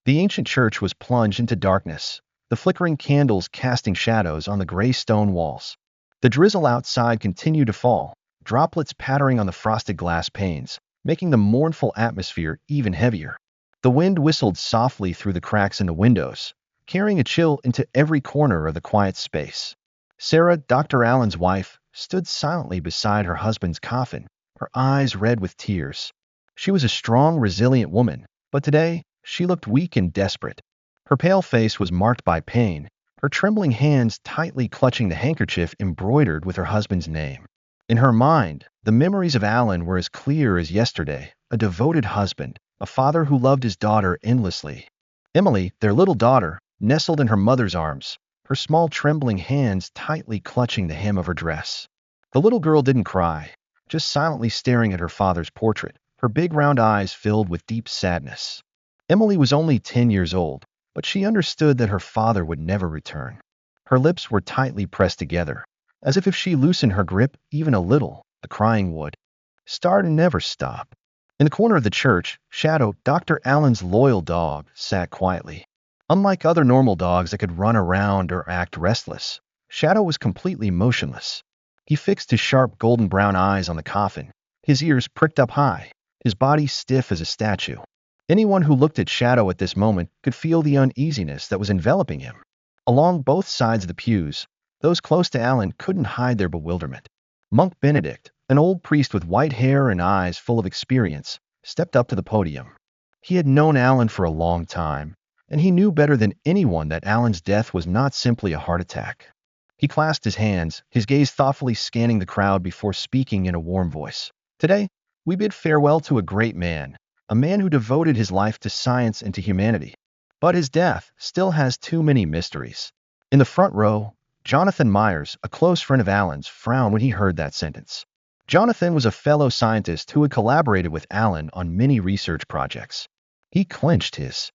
The ancient church was plunged into darkness, the flickering candles casting shadows on the gray stone walls. The drizzle outside continued to fall, droplets pattering on the frosted glass panes, making the mournful atmosphere even heavier. The wind whistled softly through the cracks in the windows, carrying a chill into every corner of the quiet space. Sarah, Dr. Allen's wife, stood silently beside her husband's coffin, her eyes red with tears. She was a strong, resilient woman, but today she looked weak and desperate. Her pale face was marked by pain, her trembling hands tightly clutching the handkerchief embroidered with her husband's name. In her mind, the memories of Allen were as clear as yesterday, a devoted husband, a father who loved his daughter endlessly. Emily, their little daughter, nestled in her mother's arms, her small trembling hands tightly clutching the hem of her dress. The little girl didn't cry, just silently staring at her father's portrait, her big round eyes filled with deep sadness. Emily was only 10 years old, but she understood that her father would never return. Her lips were tightly pressed together, as if she loosened her grip even a little, the crying would start and never stop. In the corner of the church, Shadow, Dr. Allen's loyal dog, sat quietly. Unlike other normal dogs that could run around or act restless, Shadow was completely motionless. He fixed his sharp golden brown eyes on the coffin, his ears pricked up high, his body stiff as a statue. Anyone who looked at Shadow at this moment could feel the uneasiness that was enveloping him. Along both sides of the pews, those close to Allen couldn't hide their bewilderment. Monk Benedict, an old priest with white hair and eyes full of experience, stepped up to the podium. He had known Allen for a long time, and he knew better than anyone that Allen's death was not simply a heart attack. He clasped his hands, his gaze thoughtfully scanning the crowd before speaking in a warm voice. Today, we bid farewell to a great man, a man who devoted his life to science and to humanity. But his death still has too many mysteries. In the front row, Jonathan Myers, a close friend of Allen's, frowned when he heard that sentence. Jonathan was a fellow scientist who had collaborated with Allen on many research projects. He clenched his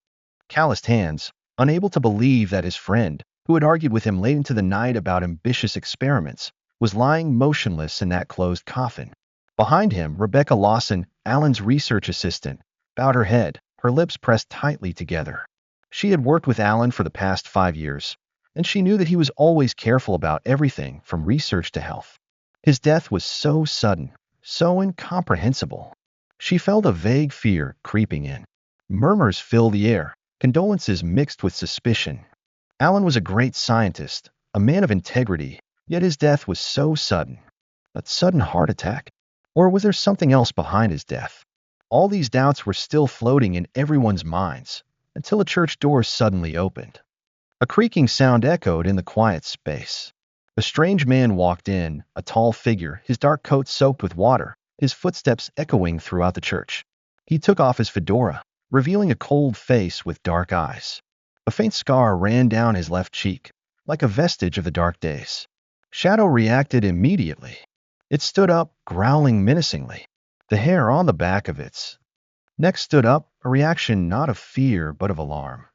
calloused hands, unable to believe that his friend, who had argued with him late into the night about ambitious experiments, was lying motionless in that closed coffin. Behind him, Rebecca Lawson, Allen's research assistant, bowed her head, her lips pressed tightly together. She had worked with Allen for the past 5 years, and she knew that he was always careful about everything from research to health. His death was so sudden, so incomprehensible. She felt a vague fear creeping in. Murmurs filled the air, condolences mixed with suspicion. Allen was a great scientist, a man of integrity, yet his death was so sudden. A sudden heart attack? Or was there something else behind his death? All these doubts were still floating in everyone's minds, until a church door suddenly opened. A creaking sound echoed in the quiet space. A strange man walked in, a tall figure, his dark coat soaked with water, his footsteps echoing throughout the church. He took off his fedora, revealing a cold face with dark eyes. A faint scar ran down his left cheek, like a vestige of the dark days. Shadow reacted immediately. It stood up, growling menacingly. The hair on the back of its neck stood up, a reaction not of fear but of alarm.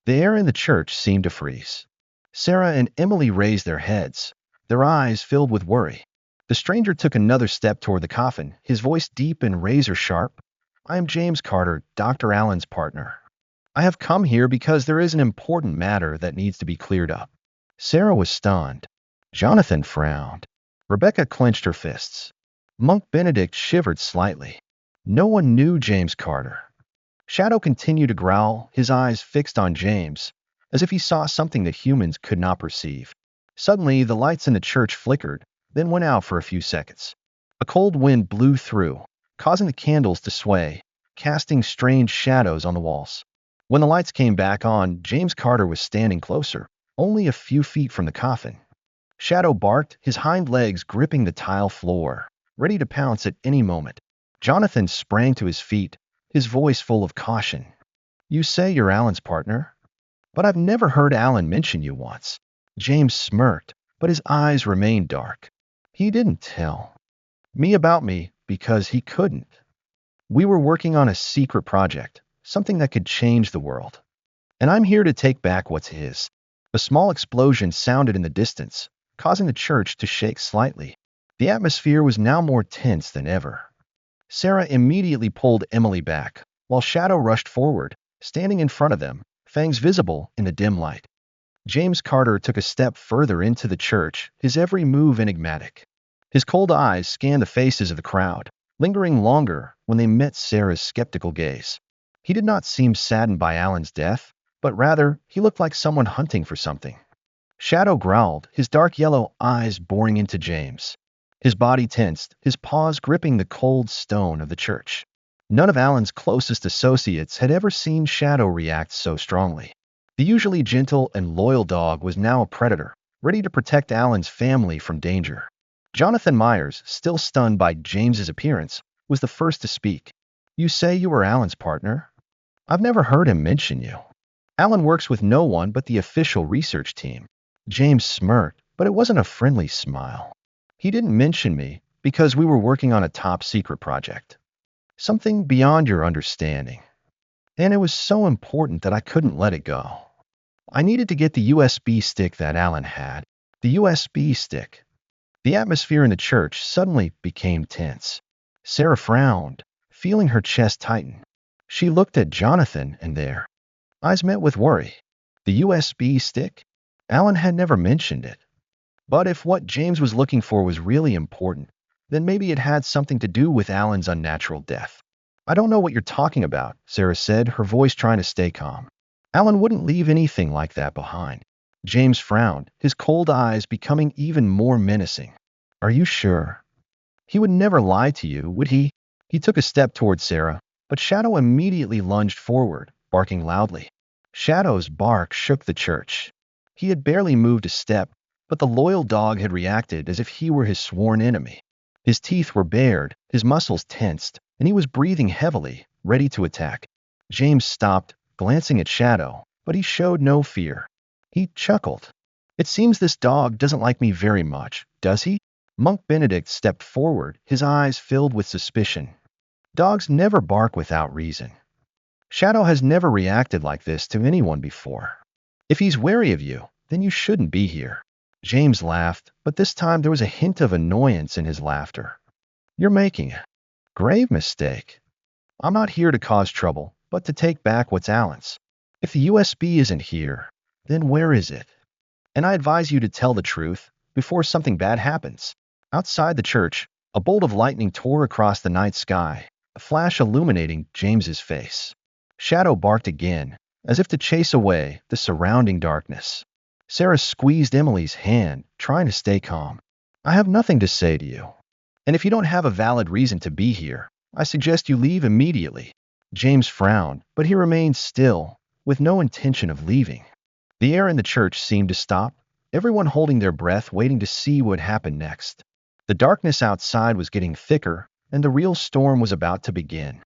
The air in the church seemed to freeze. Sarah and Emily raised their heads, their eyes filled with worry. The stranger took another step toward the coffin, his voice deep and razor-sharp. "I am James Carter, Dr. Allen's partner. I have come here because there is an important matter that needs to be cleared up." Sarah was stunned. Jonathan frowned. Rebecca clenched her fists. Monk Benedict shivered slightly. No one knew James Carter. Shadow continued to growl, his eyes fixed on James, as if he saw something that humans could not perceive. Suddenly, the lights in the church flickered, then went out for a few seconds. A cold wind blew through, causing the candles to sway, casting strange shadows on the walls. When the lights came back on, James Carter was standing closer, only a few feet from the coffin. Shadow barked, his hind legs gripping the tile floor, ready to pounce at any moment. Jonathan sprang to his feet, his voice full of caution. "You say you're Allen's partner? But I've never heard Allen mention you once." James smirked, but his eyes remained dark. "He didn't tell me about me because he couldn't. We were working on a secret project, something that could change the world. And I'm here to take back what's his." A small explosion sounded in the distance, causing the church to shake slightly. The atmosphere was now more tense than ever. Sarah immediately pulled Emily back, while Shadow rushed forward, standing in front of them, fangs visible in the dim light. James Carter took a step further into the church, his every move enigmatic. His cold eyes scanned the faces of the crowd, lingering longer when they met Sarah's skeptical gaze. He did not seem saddened by Alan's death, but rather he looked like someone hunting for something. Shadow growled, his dark yellow eyes boring into James. His body tensed, his paws gripping the cold stone of the church. None of Alan's closest associates had ever seen Shadow react so strongly. The usually gentle and loyal dog was now a predator, ready to protect Alan's family from danger. Jonathan Myers, still stunned by James's appearance, was the first to speak. "You say you were Alan's partner? I've never heard him mention you." "Alan works with no one but the official research team." James smirked, but it wasn't a friendly smile. "He didn't mention me because we were working on a top-secret project. Something beyond your understanding. And it was so important that I couldn't let it go. I needed to get the USB stick that Alan had. The USB stick." The atmosphere in the church suddenly became tense. Sarah frowned, feeling her chest tighten. She looked at Jonathan, and their eyes met with worry. The USB stick? Alan had never mentioned it. But if what James was looking for was really important, then maybe it had something to do with Alan's unnatural death. "I don't know what you're talking about," Sarah said, her voice trying to stay calm. "Alan wouldn't leave anything like that behind." James frowned, his cold eyes becoming even more menacing. "Are you sure? He would never lie to you, would he?" He took a step towards Sarah, but Shadow immediately lunged forward, barking loudly. Shadow's bark shook the church. He had barely moved a step, but the loyal dog had reacted as if he were his sworn enemy. His teeth were bared, his muscles tensed, and he was breathing heavily, ready to attack. James stopped, glancing at Shadow, but he showed no fear. He chuckled. "It seems this dog doesn't like me very much, does he?" Monk Benedict stepped forward, his eyes filled with suspicion. "Dogs never bark without reason. Shadow has never reacted like this to anyone before. If he's wary of you, then you shouldn't be here." James laughed, but this time there was a hint of annoyance in his laughter. "You're making a grave mistake. I'm not here to cause trouble, but to take back what's Alan's. If the USB isn't here, then where is it? And I advise you to tell the truth before something bad happens." Outside the church, a bolt of lightning tore across the night sky, a flash illuminating James's face. Shadow barked again, as if to chase away the surrounding darkness. Sarah squeezed Emily's hand, trying to stay calm. "I have nothing to say to you. And if you don't have a valid reason to be here, I suggest you leave immediately." James frowned, but he remained still, with no intention of leaving. The air in the church seemed to stop, everyone holding their breath, waiting to see what happened next. The darkness outside was getting thicker, and the real storm was about to begin.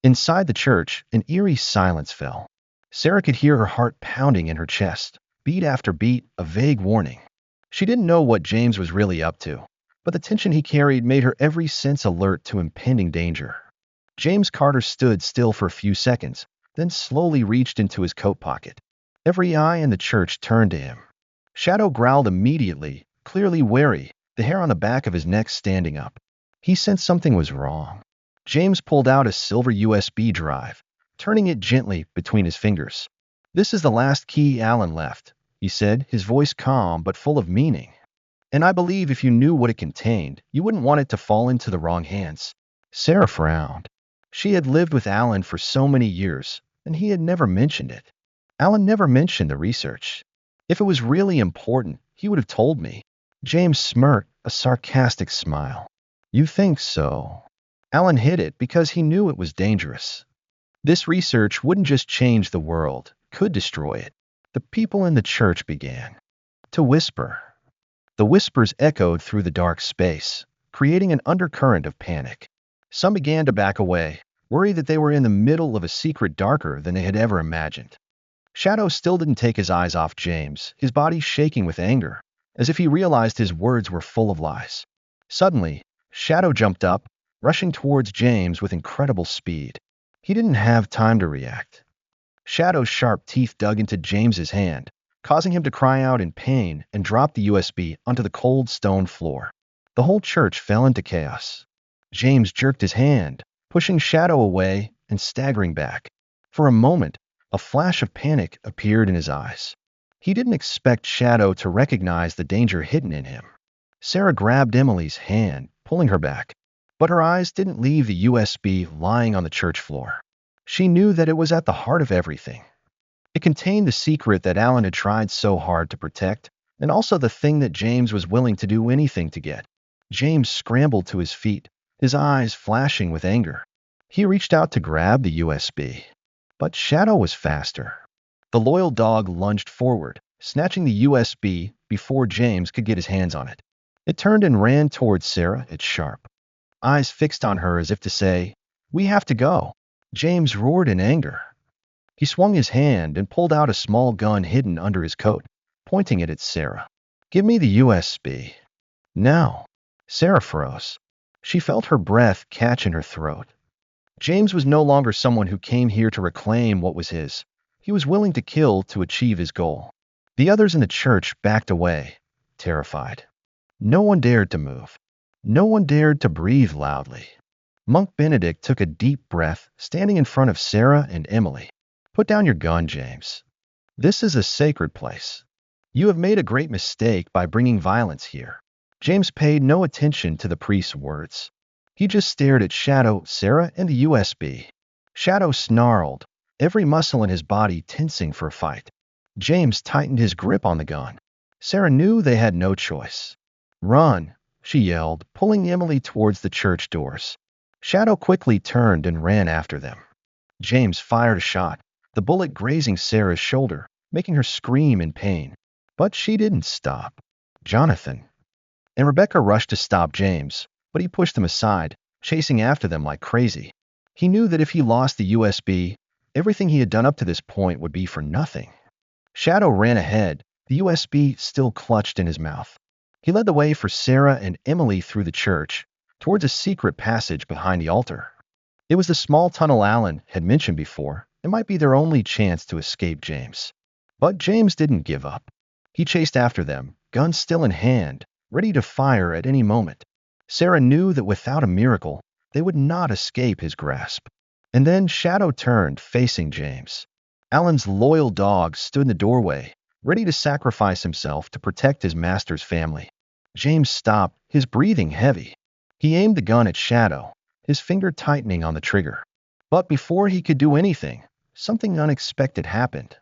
Inside the church, an eerie silence fell. Sarah could hear her heart pounding in her chest, beat after beat, a vague warning. She didn't know what James was really up to, but the tension he carried made her every sense alert to impending danger. James Carter stood still for a few seconds, then slowly reached into his coat pocket. Every eye in the church turned to him. Shadow growled immediately, clearly wary, the hair on the back of his neck standing up. He sensed something was wrong. James pulled out a silver USB drive, turning it gently between his fingers. "This is the last key Alan left," he said, his voice calm but full of meaning. "And I believe if you knew what it contained, you wouldn't want it to fall into the wrong hands." Sarah frowned. She had lived with Alan for so many years, and he had never mentioned it. Alan never mentioned the research. If it was really important, he would have told me. James smirked, a sarcastic smile. "You think so?" Alan hid it because he knew it was dangerous. This research wouldn't just change the world, could destroy it. The people in the church began to whisper. The whispers echoed through the dark space, creating an undercurrent of panic. Some began to back away, worried that they were in the middle of a secret darker than they had ever imagined. Shadow still didn't take his eyes off James, his body shaking with anger, as if he realized his words were full of lies. Suddenly, Shadow jumped up, rushing towards James with incredible speed. He didn't have time to react. Shadow's sharp teeth dug into James's hand, causing him to cry out in pain and drop the USB onto the cold stone floor. The whole church fell into chaos. James jerked his hand, pushing Shadow away and staggering back. For a moment, A flash of panic appeared in his eyes. He didn't expect Shadow to recognize the danger hidden in him. Sarah grabbed Emily's hand, pulling her back. But her eyes didn't leave the USB lying on the church floor. She knew that it was at the heart of everything. It contained the secret that Alan had tried so hard to protect, and also the thing that James was willing to do anything to get. James scrambled to his feet, his eyes flashing with anger. He reached out to grab the USB. But Shadow was faster. The loyal dog lunged forward, snatching the USB before James could get his hands on it. It turned and ran towards Sarah, its sharp eyes fixed on her as if to say, "We have to go." James roared in anger. He swung his hand and pulled out a small gun hidden under his coat, pointing it at Sarah. "Give me the USB." Now. Sarah froze. She felt her breath catch in her throat. James was no longer someone who came here to reclaim what was his. He was willing to kill to achieve his goal. The others in the church backed away, terrified. No one dared to move. No one dared to breathe loudly. Monk Benedict took a deep breath, standing in front of Sarah and Emily. "Put down your gun, James. This is a sacred place. You have made a great mistake by bringing violence here." James paid no attention to the priest's words. He just stared at Shadow, Sarah, and the USB. Shadow snarled, every muscle in his body tensing for a fight. James tightened his grip on the gun. Sarah knew they had no choice. "Run," she yelled, pulling Emily towards the church doors. Shadow quickly turned and ran after them. James fired a shot, the bullet grazing Sarah's shoulder, making her scream in pain. But she didn't stop. Jonathan and Rebecca rushed to stop James, but he pushed them aside, chasing after them like crazy. He knew that if he lost the USB, everything he had done up to this point would be for nothing. Shadow ran ahead, the USB still clutched in his mouth. He led the way for Sarah and Emily through the church, towards a secret passage behind the altar. It was the small tunnel Alan had mentioned before. It might be their only chance to escape James. But James didn't give up. He chased after them, gun still in hand, ready to fire at any moment. Sarah knew that without a miracle, they would not escape his grasp. And then Shadow turned, facing James. Alan's loyal dog stood in the doorway, ready to sacrifice himself to protect his master's family. James stopped, his breathing heavy. He aimed the gun at Shadow, his finger tightening on the trigger. But before he could do anything, something unexpected happened.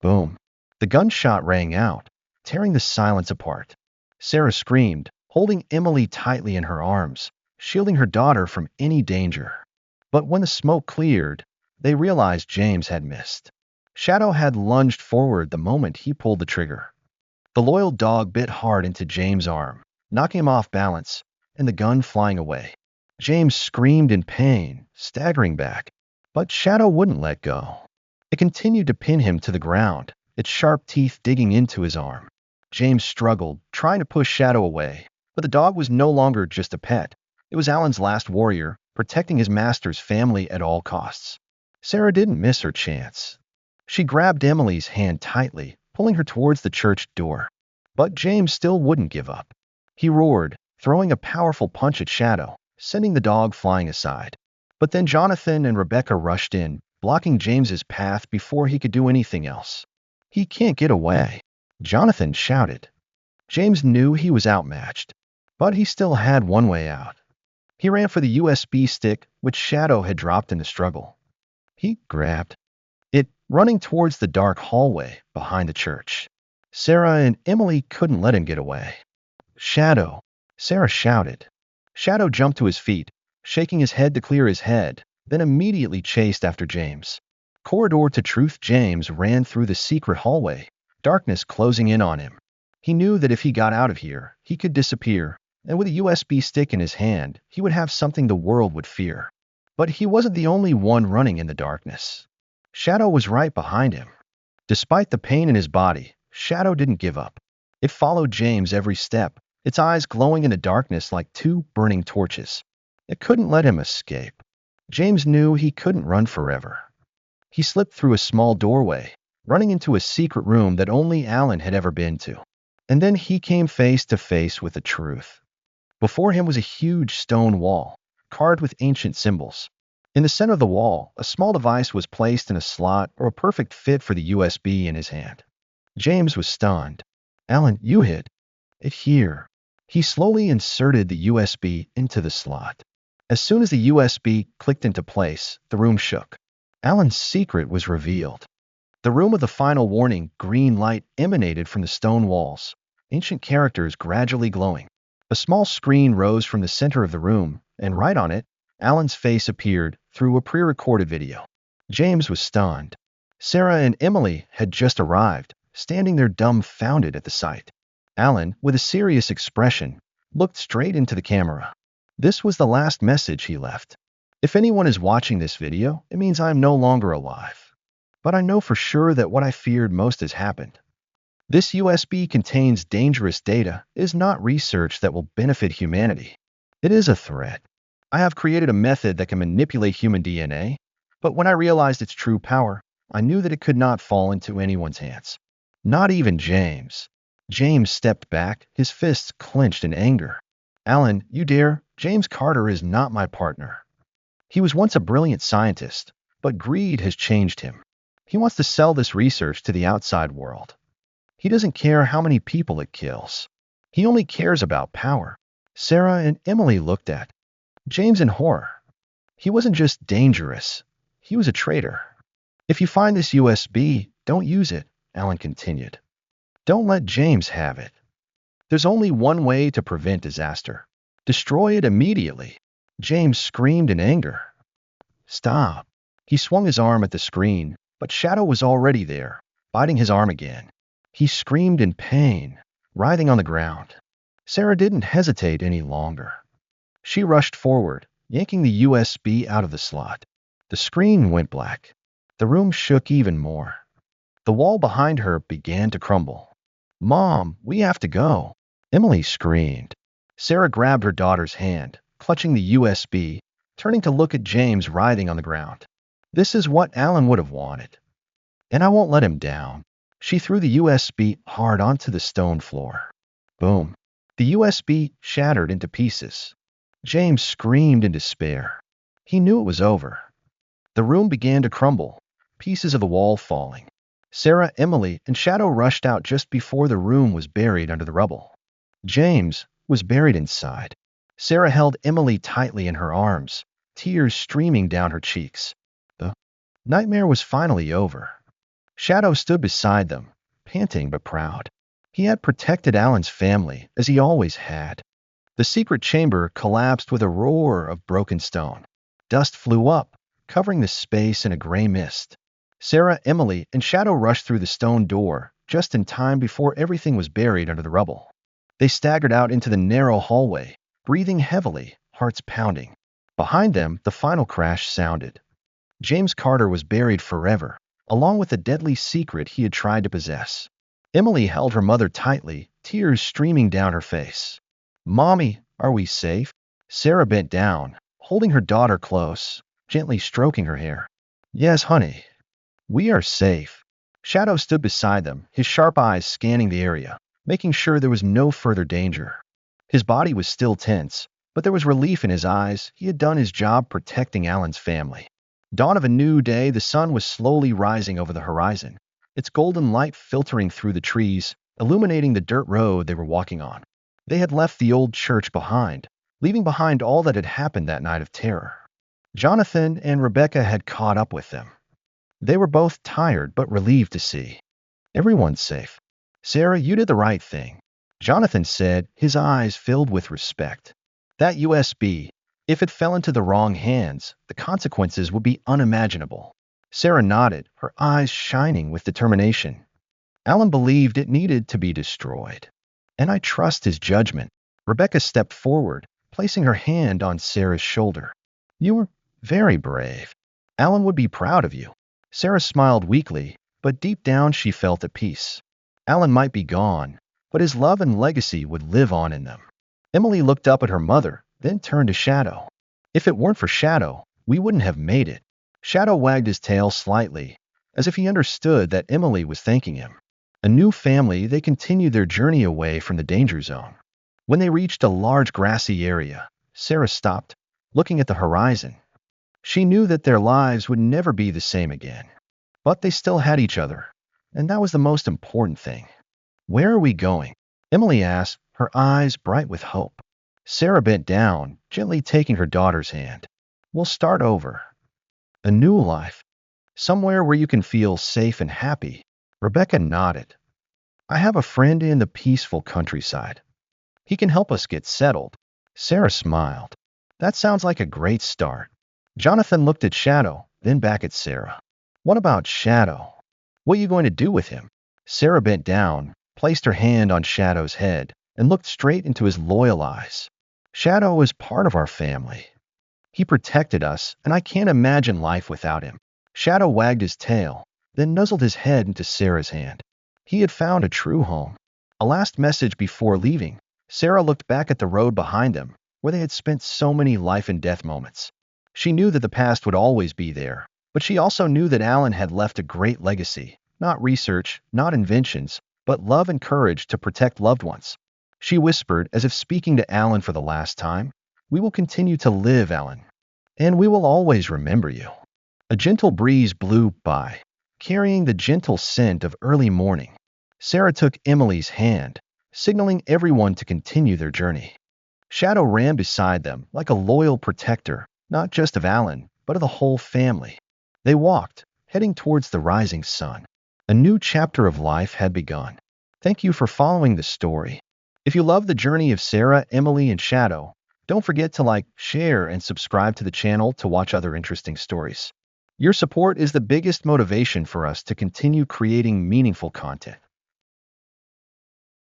Boom. The gunshot rang out, tearing the silence apart. Sarah screamed, holding Emily tightly in her arms, shielding her daughter from any danger. But when the smoke cleared, they realized James had missed. Shadow had lunged forward the moment he pulled the trigger. The loyal dog bit hard into James' arm, knocking him off balance, and the gun flying away. James screamed in pain, staggering back. But Shadow wouldn't let go. It continued to pin him to the ground, its sharp teeth digging into his arm. James struggled, trying to push Shadow away, but the dog was no longer just a pet. It was Alan's last warrior, protecting his master's family at all costs. Sarah didn't miss her chance. She grabbed Emily's hand tightly, pulling her towards the church door. But James still wouldn't give up. He roared, throwing a powerful punch at Shadow, sending the dog flying aside. But then Jonathan and Rebecca rushed in, blocking James's path before he could do anything else. "He can't get away," Jonathan shouted. James knew he was outmatched, but he still had one way out. He ran for the USB stick, which Shadow had dropped in the struggle. He grabbed it, running towards the dark hallway behind the church. Sarah and Emily couldn't let him get away. "Shadow!" Sarah shouted. Shadow jumped to his feet, shaking his head to clear his head, then immediately chased after James. Corridor to truth, James ran through the secret hallway, darkness closing in on him. He knew that if he got out of here, he could disappear, and with a USB stick in his hand, he would have something the world would fear. But he wasn't the only one running in the darkness. Shadow was right behind him. Despite the pain in his body, Shadow didn't give up. It followed James every step, its eyes glowing in the darkness like two burning torches. It couldn't let him escape. James knew he couldn't run forever. He slipped through a small doorway, running into a secret room that only Alan had ever been to. And then he came face to face with the truth. Before him was a huge stone wall, carved with ancient symbols. In the center of the wall, a small device was placed in a slot or a perfect fit for the USB in his hand. James was stunned. Alan, you hid it here. He slowly inserted the USB into the slot. As soon as the USB clicked into place, the room shook. Alan's secret was revealed. The room of the final warning, green light emanated from the stone walls, ancient characters gradually glowing. A small screen rose from the center of the room, and right on it, Alan's face appeared through a pre-recorded video. James was stunned. Sarah and Emily had just arrived, standing there dumbfounded at the sight. Alan, with a serious expression, looked straight into the camera. This was the last message he left. If anyone is watching this video, it means I am no longer alive. But I know for sure that what I feared most has happened. This USB contains dangerous data. It is not research that will benefit humanity. It is a threat. I have created a method that can manipulate human DNA, but when I realized its true power, I knew that it could not fall into anyone's hands. Not even James. James stepped back, his fists clenched in anger. Alan, you dare? James Carter is not my partner. He was once a brilliant scientist, but greed has changed him. He wants to sell this research to the outside world. He doesn't care how many people it kills. He only cares about power. Sarah and Emily looked at James in horror. He wasn't just dangerous. He was a traitor. If you find this USB, don't use it, Alan continued. Don't let James have it. There's only one way to prevent disaster. Destroy it immediately. James screamed in anger. Stop. He swung his arm at the screen, but Shadow was already there, biting his arm again. He screamed in pain, writhing on the ground. Sarah didn't hesitate any longer. She rushed forward, yanking the USB out of the slot. The screen went black. The room shook even more. The wall behind her began to crumble. Mom, we have to go, Emily screamed. Sarah grabbed her daughter's hand, clutching the USB, turning to look at James writhing on the ground. This is what Alan would have wanted. And I won't let him down. She threw the USB hard onto the stone floor. Boom. The USB shattered into pieces. James screamed in despair. He knew it was over. The room began to crumble, pieces of the wall falling. Sarah, Emily, and Shadow rushed out just before the room was buried under the rubble. James was buried inside. Sarah held Emily tightly in her arms, tears streaming down her cheeks. The nightmare was finally over. Shadow stood beside them, panting but proud. He had protected Alan's family, as he always had. The secret chamber collapsed with a roar of broken stone. Dust flew up, covering the space in a gray mist. Sarah, Emily, and Shadow rushed through the stone door, just in time before everything was buried under the rubble. They staggered out into the narrow hallway, breathing heavily, hearts pounding. Behind them, the final crash sounded. James Carter was buried forever, along with the deadly secret he had tried to possess. Emily held her mother tightly, tears streaming down her face. Mommy, are we safe? Sarah bent down, holding her daughter close, gently stroking her hair. Yes, honey. We are safe. Shadow stood beside them, his sharp eyes scanning the area, making sure there was no further danger. His body was still tense, but there was relief in his eyes. He had done his job protecting Alan's family. Dawn of a new day, the sun was slowly rising over the horizon, its golden light filtering through the trees, illuminating the dirt road they were walking on. They had left the old church behind, leaving behind all that had happened that night of terror. Jonathan and Rebecca had caught up with them. They were both tired but relieved to see everyone's safe. Sarah, you did the right thing, Jonathan said, his eyes filled with respect. That USB, if it fell into the wrong hands, the consequences would be unimaginable. Sarah nodded, her eyes shining with determination. Alan believed it needed to be destroyed. And I trust his judgment. Rebecca stepped forward, placing her hand on Sarah's shoulder. You were very brave. Alan would be proud of you. Sarah smiled weakly, but deep down she felt at peace. Alan might be gone, but his love and legacy would live on in them. Emily looked up at her mother, then turned to Shadow. If it weren't for Shadow, we wouldn't have made it. Shadow wagged his tail slightly, as if he understood that Emily was thanking him. A new family, they continued their journey away from the danger zone. When they reached a large grassy area, Sarah stopped, looking at the horizon. She knew that their lives would never be the same again. But they still had each other, and that was the most important thing. Where are we going? Emily asked, her eyes bright with hope. Sarah bent down, gently taking her daughter's hand. We'll start over. A new life. Somewhere where you can feel safe and happy. Rebecca nodded. I have a friend in the peaceful countryside. He can help us get settled. Sarah smiled. That sounds like a great start. Jonathan looked at Shadow, then back at Sarah. What about Shadow? What are you going to do with him? Sarah bent down, placed her hand on Shadow's head, and looked straight into his loyal eyes. Shadow is part of our family. He protected us, and I can't imagine life without him. Shadow wagged his tail, then nuzzled his head into Sarah's hand. He had found a true home. A last message before leaving, Sarah looked back at the road behind them, where they had spent so many life and death moments. She knew that the past would always be there, but she also knew that Alan had left a great legacy, not research, not inventions, but love and courage to protect loved ones. She whispered, as if speaking to Alan for the last time, We will continue to live, Alan, and we will always remember you. A gentle breeze blew by, carrying the gentle scent of early morning. Sarah took Emily's hand, signaling everyone to continue their journey. Shadow ran beside them like a loyal protector, not just of Alan, but of the whole family. They walked, heading towards the rising sun. A new chapter of life had begun. Thank you for following the story. If you love the journey of Sarah, Emily, and Shadow, don't forget to like, share, and subscribe to the channel to watch other interesting stories. Your support is the biggest motivation for us to continue creating meaningful content.